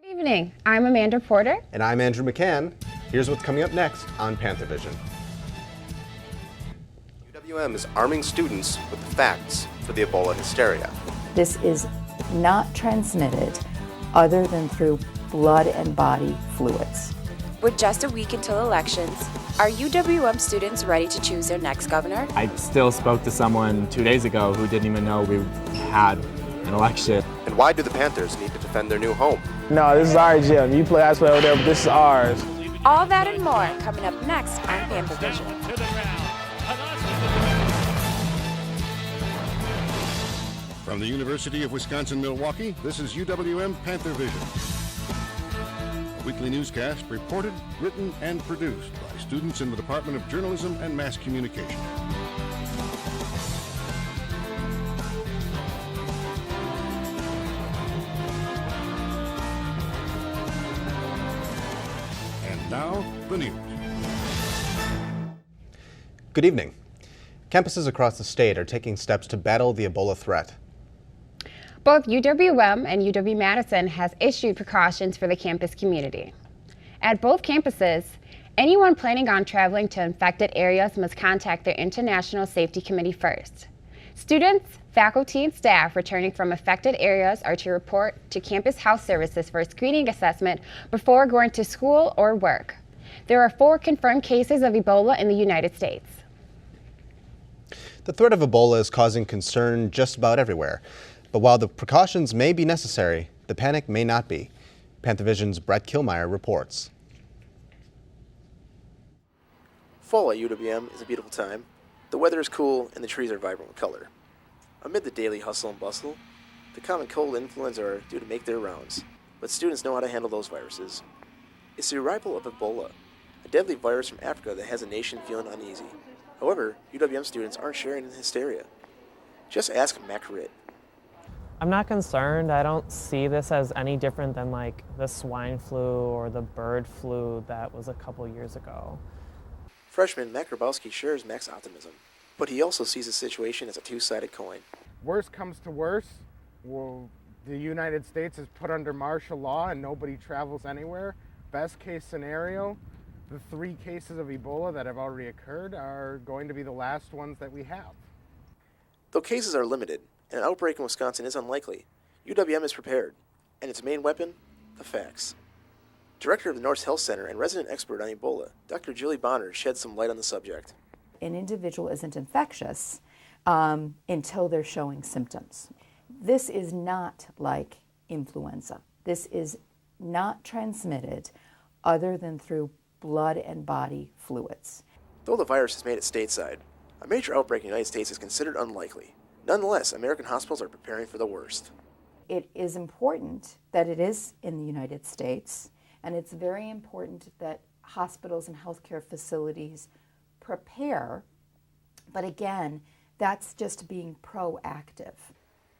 Good evening. I'm Amanda Porter. And I'm Andrew McCann. Here's what's coming up next on Panthervision. UWM is arming students with the facts for the Ebola hysteria. This is not transmitted other than through blood and body fluids. With just a week until elections, are UWM students ready to choose their next governor? I still spoke to someone 2 days ago who didn't even know we had an election. And why do the Panthers need to defend their new home? No, this is our gym. You play, I play over there, but this is ours. All that and more coming up next on Panthervision. From the University of Wisconsin-Milwaukee, this is UWM Panthervision. A weekly newscast reported, written, and produced by students in the Department of Journalism and Mass Communication. And now, the news. Good evening. Campuses across the state are taking steps to battle the Ebola threat. Both UWM and UW-Madison has issued precautions for the campus community. At both campuses, anyone planning on traveling to infected areas must contact their International Safety Committee first. Students, faculty, and staff returning from affected areas are to report to Campus Health Services for a screening assessment before going to school or work. There are 4 confirmed cases of Ebola in the United States. The threat of Ebola is causing concern just about everywhere. But while the precautions may be necessary, the panic may not be. Panthervision's Brett Kilmeyer reports. Fall at UWM is a beautiful time. The weather is cool and the trees are vibrant with color. Amid the daily hustle and bustle, the common cold and influenza are due to make their rounds, but students know how to handle those viruses. It's the arrival of Ebola, a deadly virus from Africa that has a nation feeling uneasy. However, UWM students aren't sharing in hysteria. Just ask Mac Ritt. I'm not concerned. I don't see this as any different than like the swine flu or the bird flu that was a couple years ago. Freshman Mac Grabowski shares Mac's optimism, but he also sees the situation as a two-sided coin. Worst comes to worst, well, the United States is put under martial law and nobody travels anywhere. Best case scenario, the 3 cases of Ebola that have already occurred are going to be the last ones that we have. Though cases are limited, and an outbreak in Wisconsin is unlikely, UWM is prepared, and its main weapon, the facts. Director of the North Health Center and resident expert on Ebola, Dr. Julie Bonner sheds some light on the subject. An individual isn't infectious until they're showing symptoms. This is not like influenza. This is not transmitted other than through blood and body fluids. Though the virus has made it stateside, a major outbreak in the United States is considered unlikely. Nonetheless, American hospitals are preparing for the worst. It is important that it is in the United States, and it's very important that hospitals and healthcare facilities prepare, but again, that's just being proactive.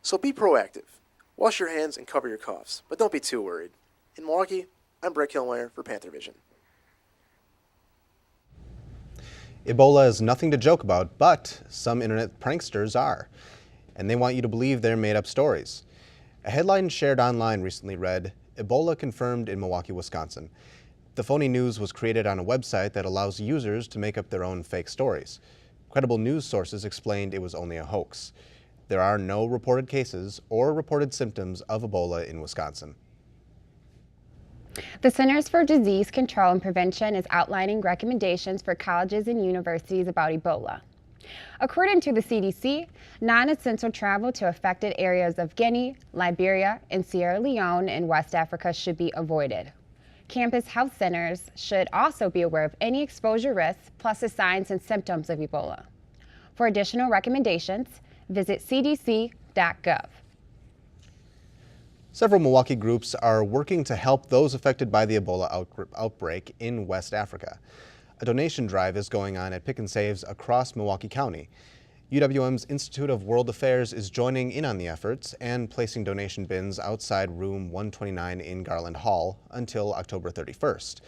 So be proactive. Wash your hands and cover your coughs, but don't be too worried. In Milwaukee, I'm Brett Kilmeyer for Panthervision. Ebola is nothing to joke about, but some internet pranksters are. And they want you to believe their made-up stories. A headline shared online recently read, "Ebola confirmed in Milwaukee, Wisconsin." The phony news was created on a website that allows users to make up their own fake stories. Credible news sources explained it was only a hoax. There are no reported cases or reported symptoms of Ebola in Wisconsin. The Centers for Disease Control and Prevention is outlining recommendations for colleges and universities about Ebola. According to the CDC, non-essential travel to affected areas of Guinea, Liberia, and Sierra Leone in West Africa should be avoided. Campus health centers should also be aware of any exposure risks plus the signs and symptoms of Ebola. For additional recommendations, visit cdc.gov. Several Milwaukee groups are working to help those affected by the Ebola outbreak in West Africa. A donation drive is going on at Pick and Saves across Milwaukee County. UWM's Institute of World Affairs is joining in on the efforts and placing donation bins outside room 129 in Garland Hall until October 31st.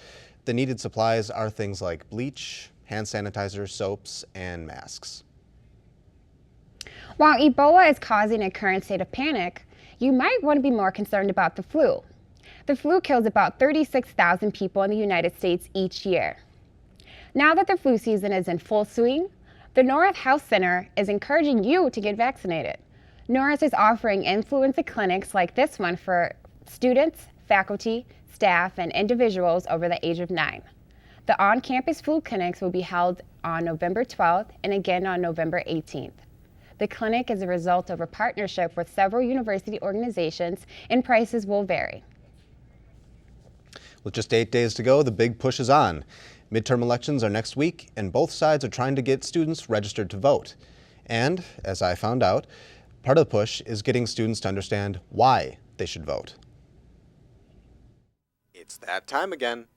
The needed supplies are things like bleach, hand sanitizer, soaps, and masks. While Ebola is causing a current state of panic, you might want to be more concerned about the flu. The flu kills about 36,000 people in the United States each year. Now that the flu season is in full swing, the Norris Health Center is encouraging you to get vaccinated. Norris is offering influenza clinics like this one for students, faculty, staff, and individuals over the age of 9. The on-campus flu clinics will be held on November 12th and again on November 18th. The clinic is a result of a partnership with several university organizations, and prices will vary. With just 8 days to go, the big push is on. Midterm elections are next week, and both sides are trying to get students registered to vote. And, as I found out, part of the push is getting students to understand why they should vote. It's that time again.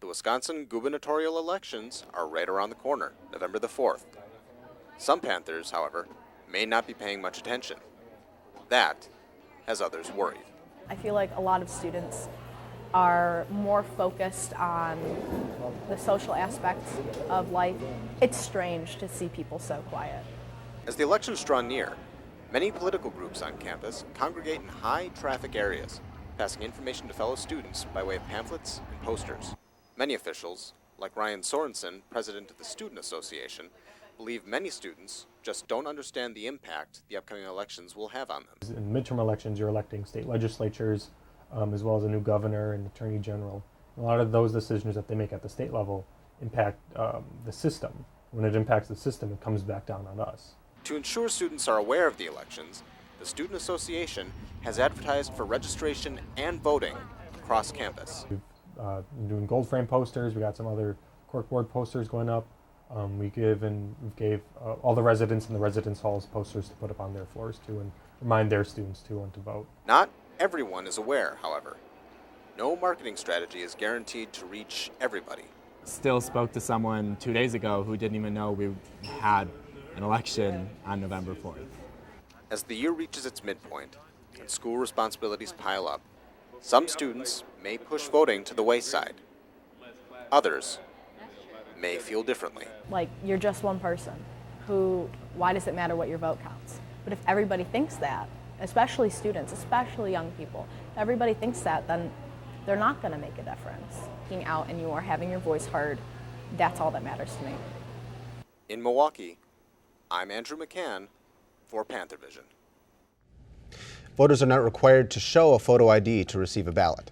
The Wisconsin gubernatorial elections are right around the corner, November the 4th. Some Panthers, however, may not be paying much attention. That has others worried. I feel like a lot of students are more focused on the social aspects of life. It's strange to see people so quiet. As the elections draw near, many political groups on campus congregate in high-traffic areas, passing information to fellow students by way of pamphlets and posters. Many officials, like Ryan Sorensen, president of the Student Association, believe many students just don't understand the impact the upcoming elections will have on them. In midterm elections, you're electing state legislatures, as well as a new governor and attorney general. A lot of those decisions that they make at the state level impact the system. When it impacts the system, it comes back down on us. To ensure students are aware of the elections, the Student Association has advertised for registration and voting across campus. We've been doing gold frame posters. We got some other corkboard posters going up. We gave all the residents in the residence halls posters to put up on their floors too, and remind their students too when to vote. Not everyone is aware, however. No marketing strategy is guaranteed to reach everybody. Still spoke to someone 2 days ago who didn't even know we had an election on November 4th. As the year reaches its midpoint and school responsibilities pile up, some students may push voting to the wayside. Others may feel differently. Like, you're just one person. Why does it matter what your vote counts? But if everybody thinks that, especially students, especially young people, if everybody thinks that, then they're not going to make a difference. Being out and you are having your voice heard, that's all that matters to me. In Milwaukee, I'm Andrew McCann for Panthervision. Voters are not required to show a photo ID to receive a ballot.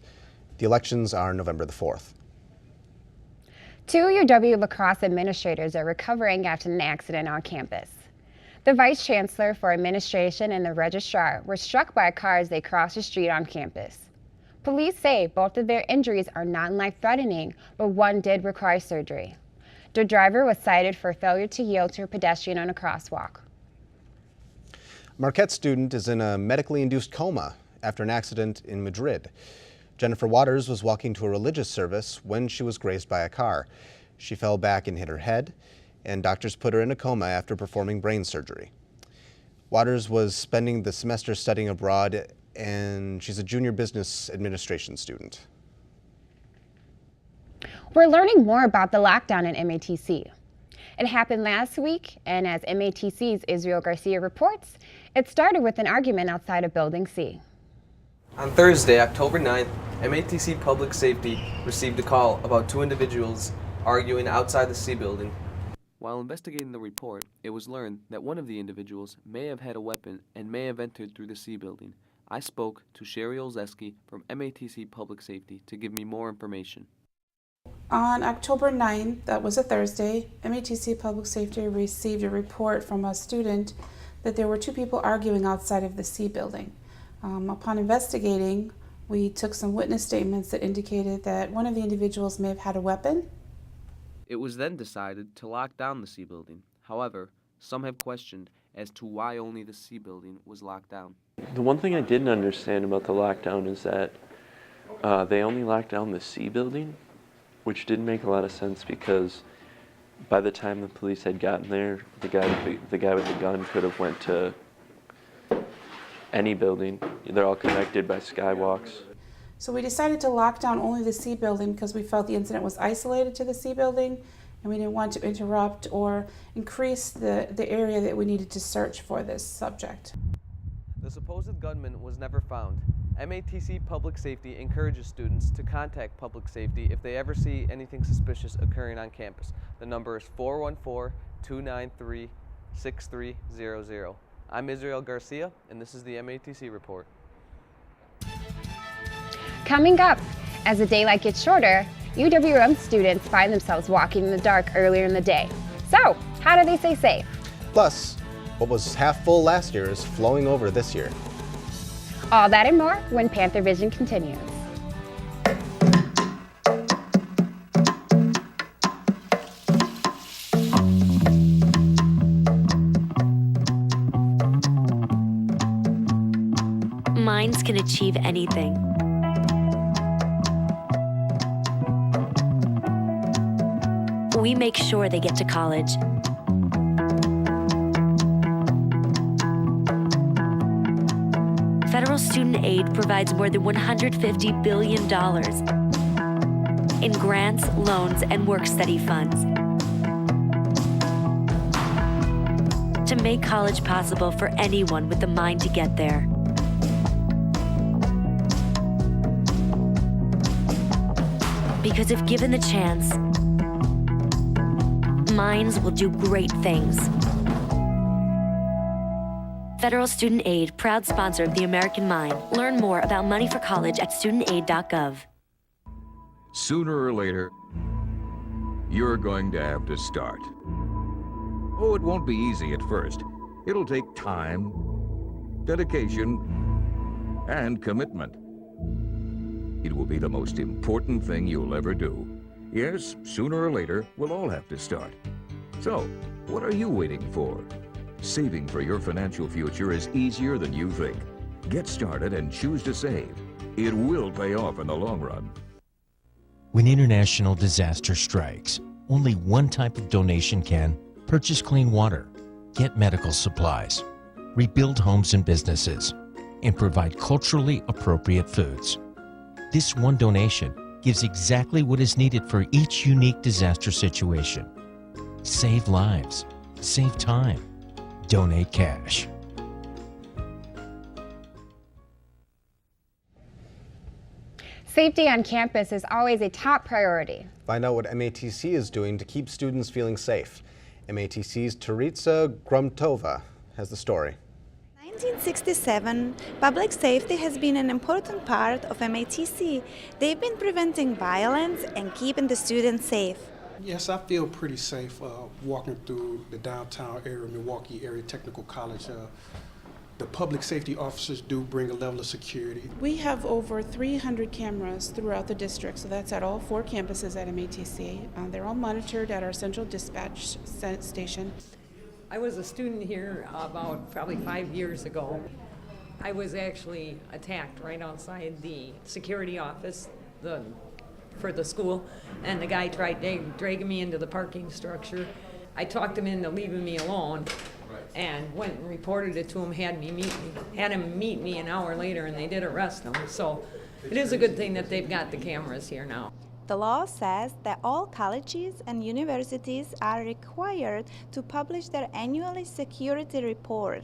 The elections are November the 4th. 2 UW lacrosse administrators are recovering after an accident on campus. The vice chancellor for administration and the registrar were struck by a car as they crossed the street on campus. Police say both of their injuries are not life-threatening, but one did require surgery. The driver was cited for failure to yield to a pedestrian on a crosswalk. A Marquette student is in a medically induced coma after an accident in Madrid. Jennifer Waters was walking to a religious service when she was grazed by a car. She fell back and hit her head, and doctors put her in a coma after performing brain surgery. Waters was spending the semester studying abroad, and she's a junior business administration student. We're learning more about the lockdown in MATC. It happened last week, and as MATC's Israel Garcia reports, it started with an argument outside of Building C. On Thursday, October 9th, MATC Public Safety received a call about 2 individuals arguing outside the C building. While investigating the report, it was learned that one of the individuals may have had a weapon and may have entered through the C building. I spoke to Sherry Olszewski from MATC Public Safety to give me more information. On October 9th, that was a Thursday, MATC Public Safety received a report from a student that there were 2 people arguing outside of the C building. Upon investigating, we took some witness statements that indicated that one of the individuals may have had a weapon. It was then decided to lock down the C building. However, some have questioned as to why only the C building was locked down. The one thing I didn't understand about the lockdown is that they only locked down the C building, which didn't make a lot of sense because by the time the police had gotten there, the guy with the gun could have went to any building. They're all connected by skywalks. So we decided to lock down only the C building because we felt the incident was isolated to the C building and we didn't want to interrupt or increase the area that we needed to search for this subject. The supposed gunman was never found. MATC Public Safety encourages students to contact Public Safety if they ever see anything suspicious occurring on campus. The number is 414-293-6300. I'm Israel Garcia, and this is the MATC Report. Coming up, as the daylight gets shorter, UWM students find themselves walking in the dark earlier in the day. So, how do they stay safe? Plus, what was half full last year is flowing over this year. All that and more when Panthervision continues. Minds can achieve anything. We make sure they get to college. Federal student aid provides more than $150 billion in grants, loans, and work-study funds to make college possible for anyone with the mind to get there. Because if given the chance, minds will do great things. Federal Student Aid, proud sponsor of the American Mind. Learn more about money for college at studentaid.gov. Sooner or later, you're going to have to start. Oh, it won't be easy at first. It'll take time, dedication, and commitment. It will be the most important thing you'll ever do. Yes, sooner or later, we'll all have to start. So, what are you waiting for? Saving for your financial future is easier than you think. Get started and choose to save. It will pay off in the long run. When international disaster strikes, only one type of donation can purchase clean water, get medical supplies, rebuild homes and businesses, and provide culturally appropriate foods. This one donation gives exactly what is needed for each unique disaster situation. Save lives, save time, donate cash. Safety on campus is always a top priority. Find out what MATC is doing to keep students feeling safe. MATC's Teritsa Grumtova has the story. 1967, public safety has been an important part of MATC. They've been preventing violence and keeping the students safe. Yes, I feel pretty safe walking through the downtown area, Milwaukee Area Technical College. The public safety officers do bring a level of security. We have over 300 cameras throughout the district, so that's at all 4 campuses at MATC. They're all monitored at our central dispatch station. I was a student here about probably 5 years ago. I was actually attacked right outside the security office for the school, and the guy tried dragging me into the parking structure. I talked him into leaving me alone and went and reported it to him, had him meet me an hour later, and they did arrest him. So it is a good thing that they've got the cameras here now. The law says that all colleges and universities are required to publish their annual security report.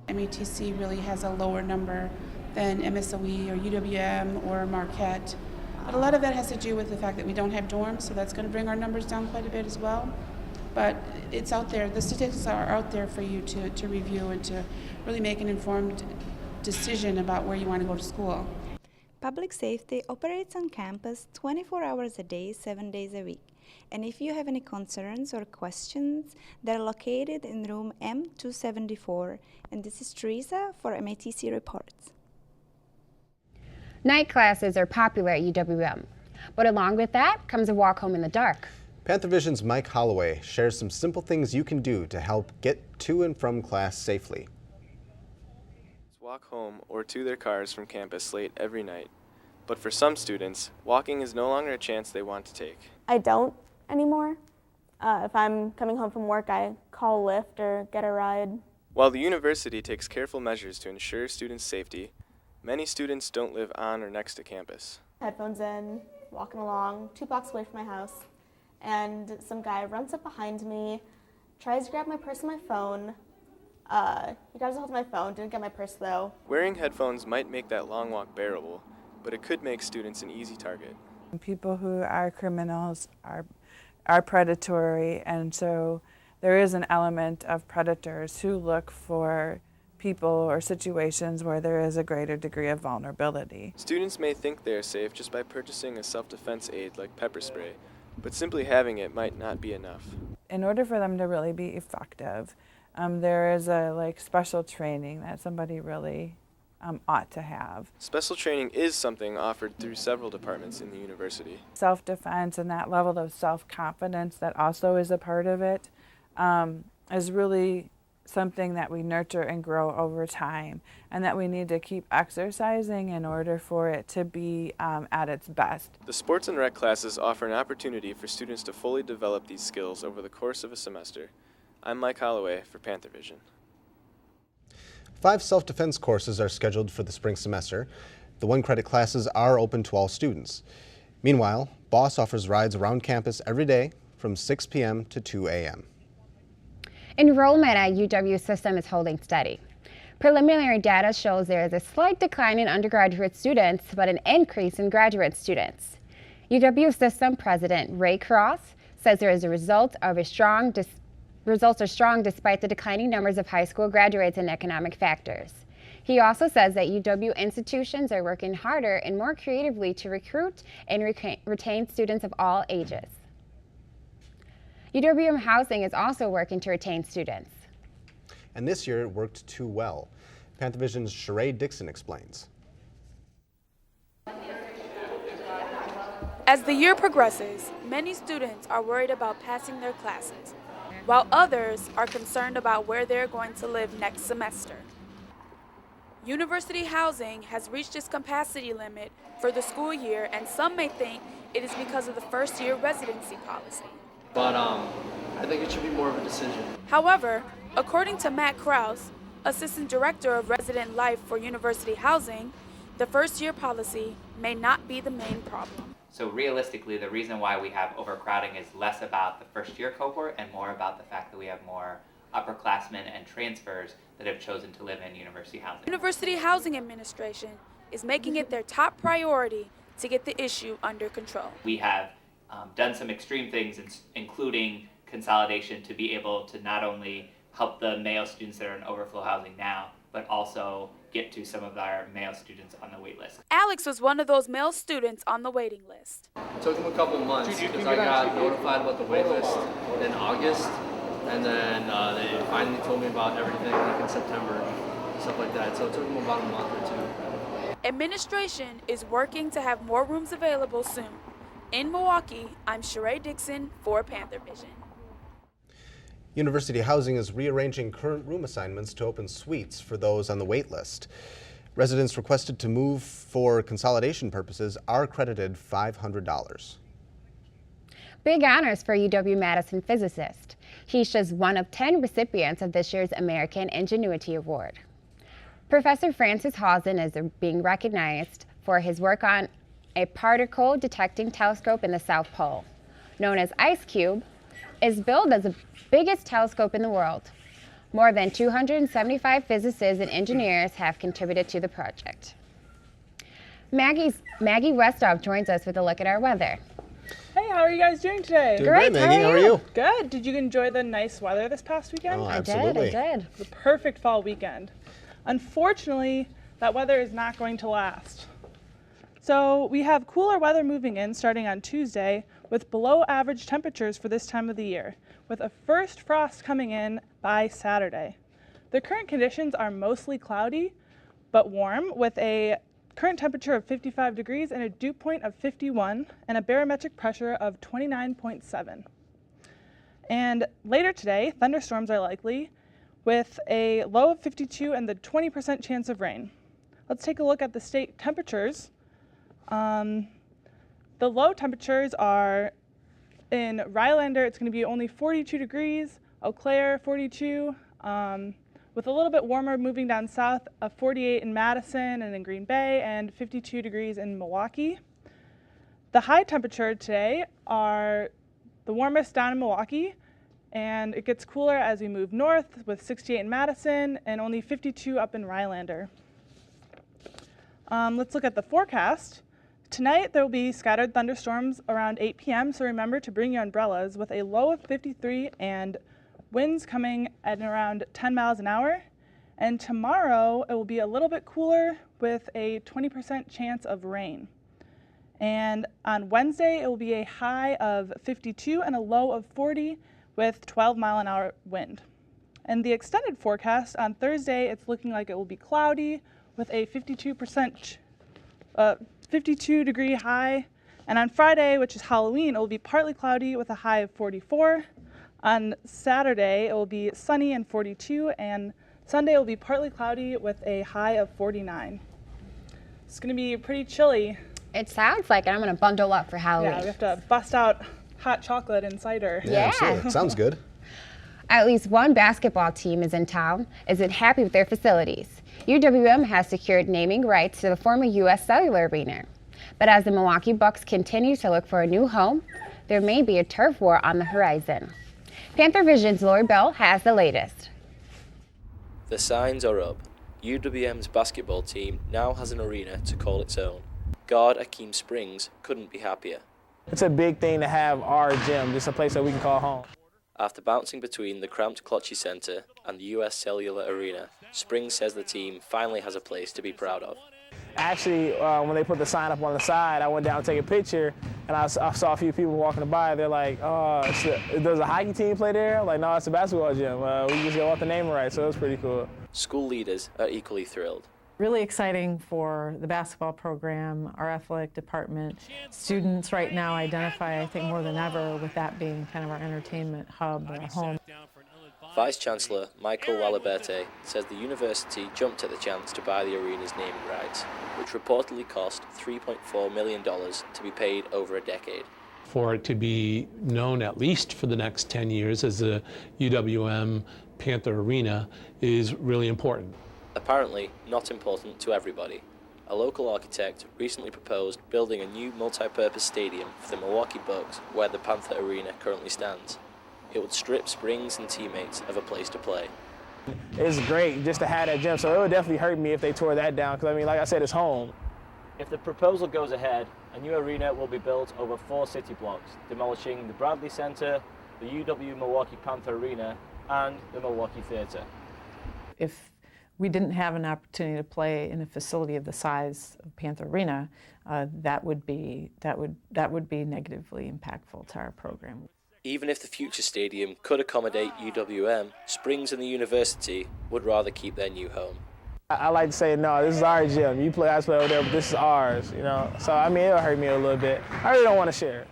MATC really has a lower number than MSOE or UWM or Marquette. But a lot of that has to do with the fact that we don't have dorms, so that's going to bring our numbers down quite a bit as well. But it's out there. The statistics are out there for you to review and to really make an informed decision about where you want to go to school. Public safety operates on campus 24 hours a day, 7 days a week. And if you have any concerns or questions, they're located in room M274. And this is Teresa for MATC Reports. Night classes are popular at UWM, but along with that comes a walk home in the dark. Panthervision's Mike Holloway shares some simple things you can do to help get to and from class safely. Walk home or to their cars from campus late every night. But for some students, walking is no longer a chance they want to take. I don't anymore. If I'm coming home from work, I call Lyft or get a ride. While the university takes careful measures to ensure students' safety, many students don't live on or next to campus. Headphones in, walking along, 2 blocks away from my house, and some guy runs up behind me, tries to grab my purse and my phone, He grabs a hold of my phone, didn't get my purse though. Wearing headphones might make that long walk bearable, but it could make students an easy target. People who are criminals are predatory, and so there is an element of predators who look for people or situations where there is a greater degree of vulnerability. Students may think they are safe just by purchasing a self-defense aid like pepper spray, but simply having it might not be enough. In order for them to really be effective, there is a special training that somebody really ought to have. Special training is something offered through several departments in the university. Self-defense and that level of self-confidence that also is a part of it is really something that we nurture and grow over time, and that we need to keep exercising in order for it to be at its best. The sports and rec classes offer an opportunity for students to fully develop these skills over the course of a semester. I'm Mike Holloway for Panthervision. 5 self-defense courses are scheduled for the spring semester. The 1-credit classes are open to all students. Meanwhile, BOSS offers rides around campus every day from 6 p.m. to 2 a.m. Enrollment at UW system is holding steady. Preliminary data shows there is a slight decline in undergraduate students, but an increase in graduate students. UW system president Ray Cross says there is a results are strong despite the declining numbers of high school graduates and economic factors. He also says that UW institutions are working harder and more creatively to recruit and retain students of all ages. UWM Housing is also working to retain students. And this year it worked too well. Panthervision's Sheree Dixon explains. As the year progresses, many students are worried about passing their classes, while others are concerned about where they're going to live next semester. University housing has reached its capacity limit for the school year, and some may think it is because of the first-year residency policy. But I think it should be more of a decision. However, according to Matt Krause, Assistant Director of Resident Life for University Housing, the first-year policy may not be the main problem. So realistically, the reason why we have overcrowding is less about the first-year cohort and more about the fact that we have more upperclassmen and transfers that have chosen to live in university housing. University Housing Administration is making it their top priority to get the issue under control. We have done some extreme things, including consolidation, to be able to not only help the male students that are in overflow housing now, but also get to some of our male students on the wait list. Alex was one of those male students on the waiting list. It took them a couple months because I got notified about the wait list in August, and then they finally told me about everything like in September, stuff like that. So it took them about a month or 2. Administration is working to have more rooms available soon. In Milwaukee, I'm Sheree Dixon for Panthervision. University Housing is rearranging current room assignments to open suites for those on the wait list. Residents requested to move for consolidation purposes are credited $500. Big honors for UW-Madison physicist. He's just one of 10 recipients of this year's American Ingenuity Award. Professor Francis Hausen is being recognized for his work on a particle detecting telescope in the South Pole. Known as IceCube, is billed as the biggest telescope in the world. More than 275 physicists and engineers have contributed to the project. Maggie Westhoff joins us with a look at our weather. Hey, how are you guys doing today? Doing great, Maggie. How are you? Good. Did you enjoy the nice weather this past weekend? Oh, absolutely. I did. The perfect fall weekend. Unfortunately, that weather is not going to last. So we have cooler weather moving in starting on Tuesday with below average temperatures for this time of the year, with a first frost coming in by Saturday. The current conditions are mostly cloudy but warm, with a current temperature of 55 degrees and a dew point of 51 and a barometric pressure of 29.7. And later today, thunderstorms are likely with a low of 52 and the 20% chance of rain. Let's take a look at the state temperatures. The low temperatures are in Rhinelander, it's going to be only 42 degrees, Eau Claire 42, with a little bit warmer moving down south of 48 in Madison and in Green Bay, and 52 degrees in Milwaukee. The high temperature today are the warmest down in Milwaukee And it gets cooler as we move north with 68 in Madison and only 52 up in Rylander. Let's look at the forecast. Tonight there will be scattered thunderstorms around 8 p.m., so remember to bring your umbrellas with a low of 53 and winds coming at around 10 miles an hour. And tomorrow it will be a little bit cooler with a 20% chance of rain. And on Wednesday it will be a high of 52 and a low of 40 with 12-mile-an-hour wind. And the extended forecast on Thursday, it's looking like it will be cloudy with a 52-degree high. And on Friday, which is Halloween, it will be partly cloudy with a high of 44. On Saturday, it will be sunny and 42, and Sunday will be partly cloudy with a high of 49. It's going to be pretty chilly. It sounds like it. I'm going to bundle up for Halloween. Yeah, we have to bust out hot chocolate and cider. Yeah. Absolutely. Sounds good. At least one basketball team isn't happy with their facilities. UWM has secured naming rights to the former U.S. Cellular Arena. But as the Milwaukee Bucks continue to look for a new home, there may be a turf war on the horizon. Panthervision's Lori Bell has the latest. The signs are up. UWM's basketball team now has an arena to call its own. Guard Akeem Springs couldn't be happier. It's a big thing to have our gym, just a place that we can call home. After bouncing between the cramped Clochey Center and the U.S. Cellular Arena, Springs says the team finally has a place to be proud of. Actually, when they put the sign up on the side, I went down to take a picture, and I saw a few people walking by. They're like, "Oh, does a hockey team play there?" I'm like, "No, it's a basketball gym. We just got the name right," so it was pretty cool. School leaders are equally thrilled. Really exciting for the basketball program, our athletic department. Students right now identify, I think, more than ever with that being kind of our entertainment hub or home. Vice Chancellor Michael Laliberte says the university jumped at the chance to buy the arena's naming rights, which reportedly cost $3.4 million to be paid over a decade. For it to be known at least for the next 10 years as the UWM Panther Arena is really important. Apparently not important to everybody. A local architect recently proposed building a new multi-purpose stadium for the Milwaukee Bucks where the Panther Arena currently stands. It would strip Springs and teammates of a place to play. It's great just to have that gym, so it would definitely hurt me if they tore that down, because I mean, like I said, it's home. If the proposal goes ahead, a new arena will be built over 4 city blocks, demolishing the Bradley Center, the UW Milwaukee Panther Arena, and the Milwaukee Theater. If we didn't have an opportunity to play in a facility of the size of Panther Arena, that would be negatively impactful to our program. Even if the future stadium could accommodate UWM, Springs and the university would rather keep their new home. I like to say, no, this is our gym. You play, I play over there, but this is ours, you know? So, I mean, it'll hurt me a little bit. I really don't want to share it.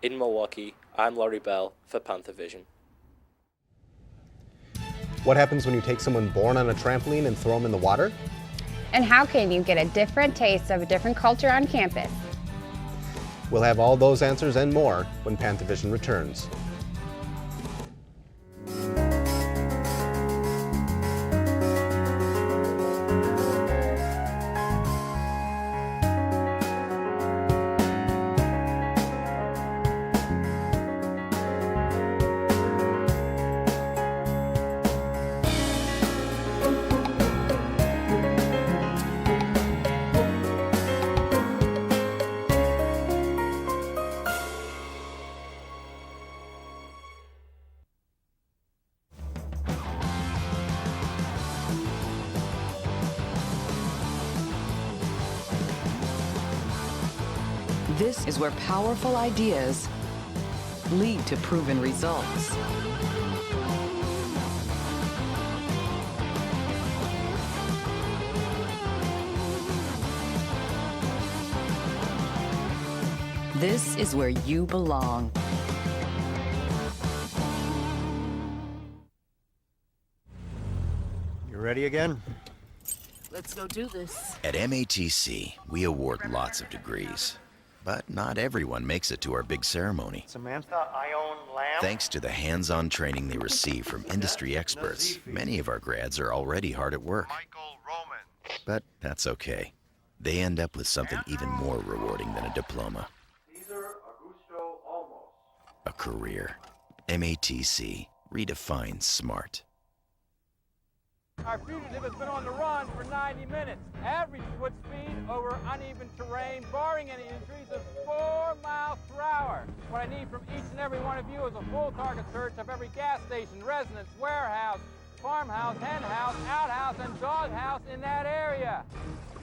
In Milwaukee, I'm Laurie Bell for Panthervision. What happens when you take someone born on a trampoline and throw them in the water? And how can you get a different taste of a different culture on campus? We'll have all those answers and more when Panthervision returns. This is where powerful ideas lead to proven results. This is where you belong. You ready again? Let's go do this. At MATC, we award lots of degrees, but not everyone makes it to our big ceremony. Samantha, I own lamb. Thanks to the hands-on training they receive from industry experts, many of our grads are already hard at work. But that's okay. They end up with something even more rewarding than a diploma. A career. MATC. Redefine smart. Our fugitive has been on the run for 90 minutes. Average foot speed over uneven terrain, barring any injuries, is 4 miles per hour. What I need from each and every one of you is a full target search of every gas station, residence, warehouse, farmhouse, hen house, outhouse, and doghouse in that area.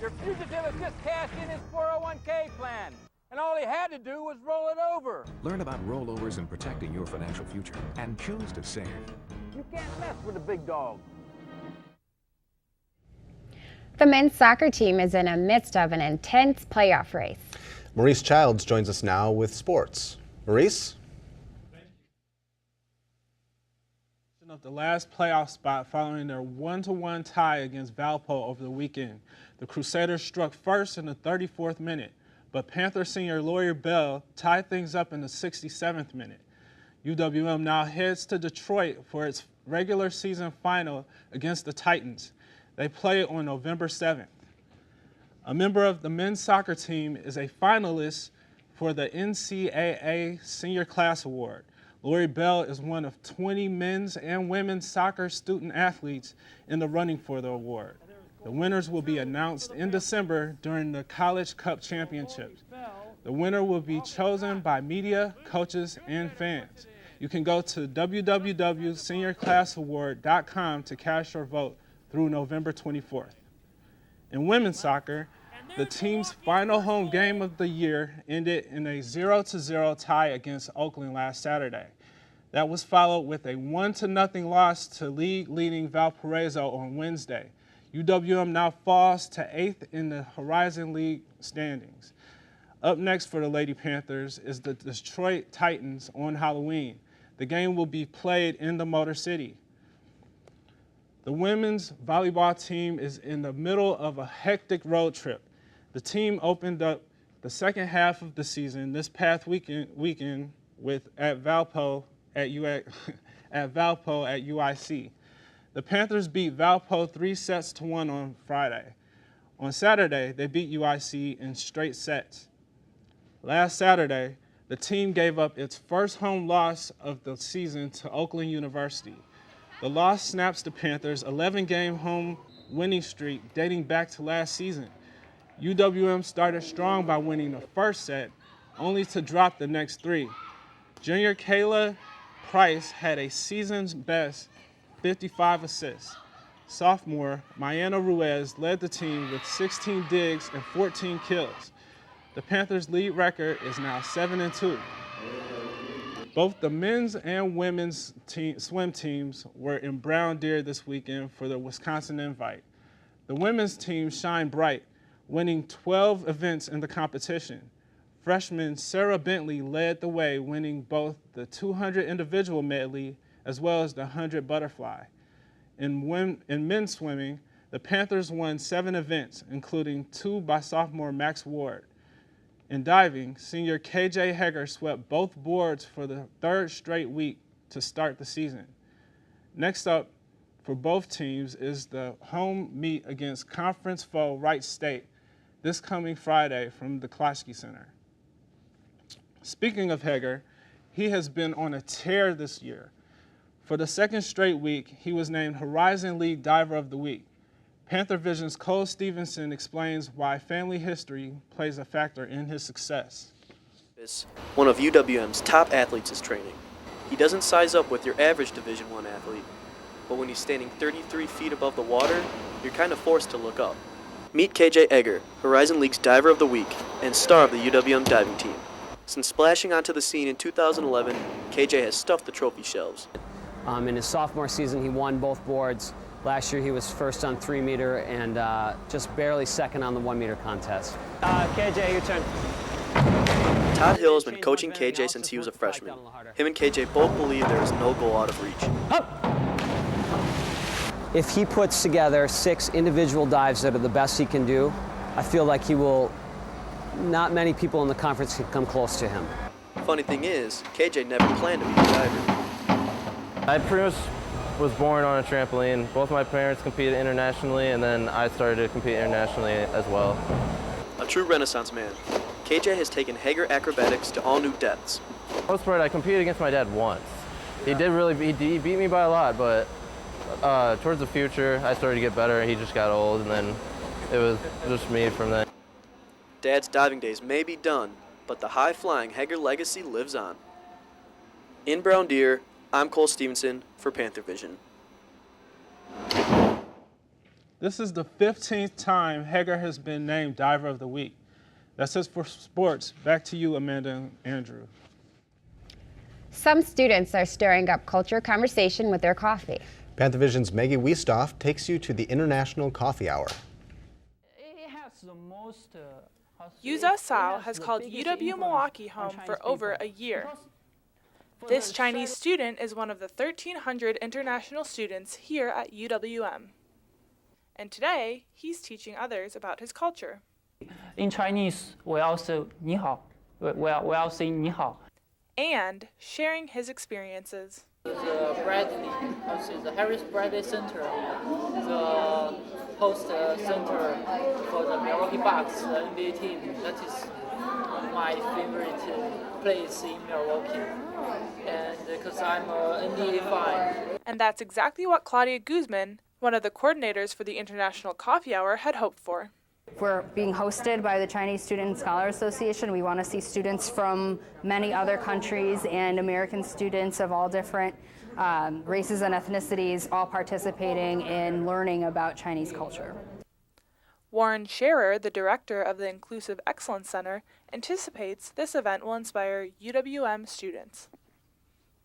Your fugitive has just cashed in his 401k plan, and all he had to do was roll it over. Learn about rollovers and protecting your financial future, and choose to save. You can't mess with a big dog. The men's soccer team is in the midst of an intense playoff race. Maurice Childs joins us now with sports. Maurice? Of the last playoff spot following their 1-1 tie against Valpo over the weekend. The Crusaders struck first in the 34th minute, but Panther senior Lawyer Bell tied things up in the 67th minute. UWM now heads to Detroit for its regular season final against the Titans. They play on November 7th. A member of the men's soccer team is a finalist for the NCAA Senior Class Award. Lori Bell is one of 20 men's and women's soccer student athletes in the running for the award. The winners will be announced in December during the College Cup Championships. The winner will be chosen by media, coaches, and fans. You can go to www.seniorclassaward.com to cast your vote through November 24th. In women's soccer, the team's final home game of the year ended in a 0-0 tie against Oakland last Saturday. That was followed with a 1-0 loss to league-leading Valparaiso on Wednesday. UWM now falls to 8th in the Horizon League standings. Up next for the Lady Panthers is the Detroit Titans on Halloween. The game will be played in the Motor City. The women's volleyball team is in the middle of a hectic road trip. The team opened up the second half of the season this past weekend at Valpo at UIC. The Panthers beat Valpo 3-1 on Friday. On Saturday, they beat UIC in straight sets. Last Saturday, the team gave up its first home loss of the season to Oakland University. The loss snaps the Panthers' 11-game home winning streak dating back to last season. UWM started strong by winning the first set, only to drop the next three. Junior Kayla Price had a season's best 55 assists. Sophomore Mayana Ruiz led the team with 16 digs and 14 kills. The Panthers' lead record is now 7-2. Both the men's and women's swim teams were in Brown Deer this weekend for the Wisconsin Invite. The women's team shined bright, winning 12 events in the competition. Freshman Sarah Bentley led the way, winning both the 200 individual medley as well as the 100 butterfly. In men's swimming, the Panthers won 7 events, including 2 by sophomore Max Ward. In diving, senior KJ Heger swept both boards for the 3rd straight week to start the season. Next up for both teams is the home meet against conference foe Wright State this coming Friday from the Kloshki Center. Speaking of Heger, he has been on a tear this year. For the 2nd straight week, he was named Horizon League Diver of the Week. Panthervision's Cole Stevenson explains why family history plays a factor in his success. One of UWM's top athletes is training. He doesn't size up with your average Division I athlete, but when he's standing 33 feet above the water, you're kind of forced to look up. Meet KJ Egger, Horizon League's Diver of the Week and star of the UWM diving team. Since splashing onto the scene in 2011, KJ has stuffed the trophy shelves. In his sophomore season, he won both boards. Last year, he was first on 3-meter and just barely second on the 1-meter contest. KJ, your turn. Todd Hill has been coaching KJ since he was a freshman. Him and KJ both believe there is no goal out of reach. If he puts together 6 individual dives that are the best he can do, I feel like not many people in the conference can come close to him. Funny thing is, KJ never planned to be a diver. I pretty much was born on a trampoline. Both my parents competed internationally, and then I started to compete internationally as well. A true Renaissance man, KJ has taken Hager acrobatics to all new depths. For the most part, I competed against my dad once, He beat me by a lot, but towards the future, I started to get better. He just got old, and then it was just me from then. Dad's diving days may be done, but the high-flying Hager legacy lives on. In Brown Deer, I'm Cole Stevenson for Panthervision. This is the 15th time Hager has been named Diver of the Week. That's it for sports. Back to you, Amanda and Andrew. Some students are stirring up culture conversation with their coffee. Panthervision's Maggie Wiestoff takes you to the International Coffee Hour. Yuza Sao has called UW Milwaukee home for over a year. This Chinese student is one of the 1,300 international students here at UWM. And today, he's teaching others about his culture. In Chinese, we also 你好, we all say 你好. And sharing his experiences. Bradley, the Harris Bradley Center, the host center for the Milwaukee Bucks, the NBA team. That is my favorite place in Milwaukee, and because I'm an NBA fan. And that's exactly what Claudia Guzman, one of the coordinators for the International Coffee Hour, had hoped for. We're being hosted by the Chinese Student Scholar Association. We want to see students from many other countries and American students of all different races and ethnicities all participating in learning about Chinese culture. Warren Scherer, the director of the Inclusive Excellence Center, anticipates this event will inspire UWM students.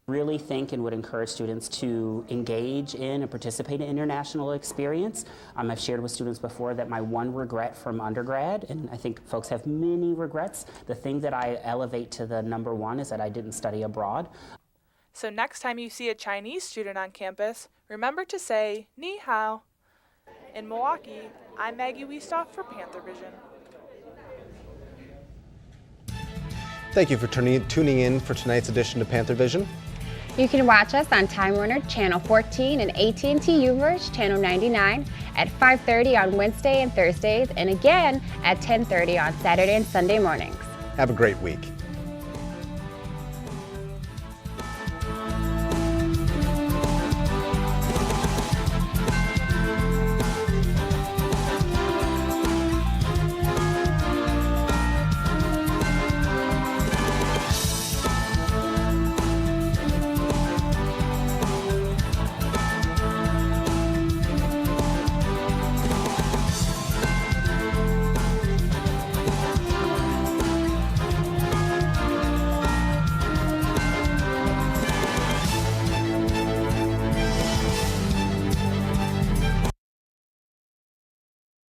Really think and would encourage students to engage in and participate in international experience. I've shared with students before that my one regret from undergrad, and I think folks have many regrets, the thing that I elevate to the number one is that I didn't study abroad. So next time you see a Chinese student on campus, remember to say ni hao. In Milwaukee, I'm Maggie Wiestoff for Panthervision. Thank you for tuning in for tonight's edition of Panthervision. You can watch us on Time Warner Channel 14 and AT&T UVerse Channel 99 at 5:30 on Wednesday and Thursdays, and again at 10:30 on Saturday and Sunday mornings. Have a great week.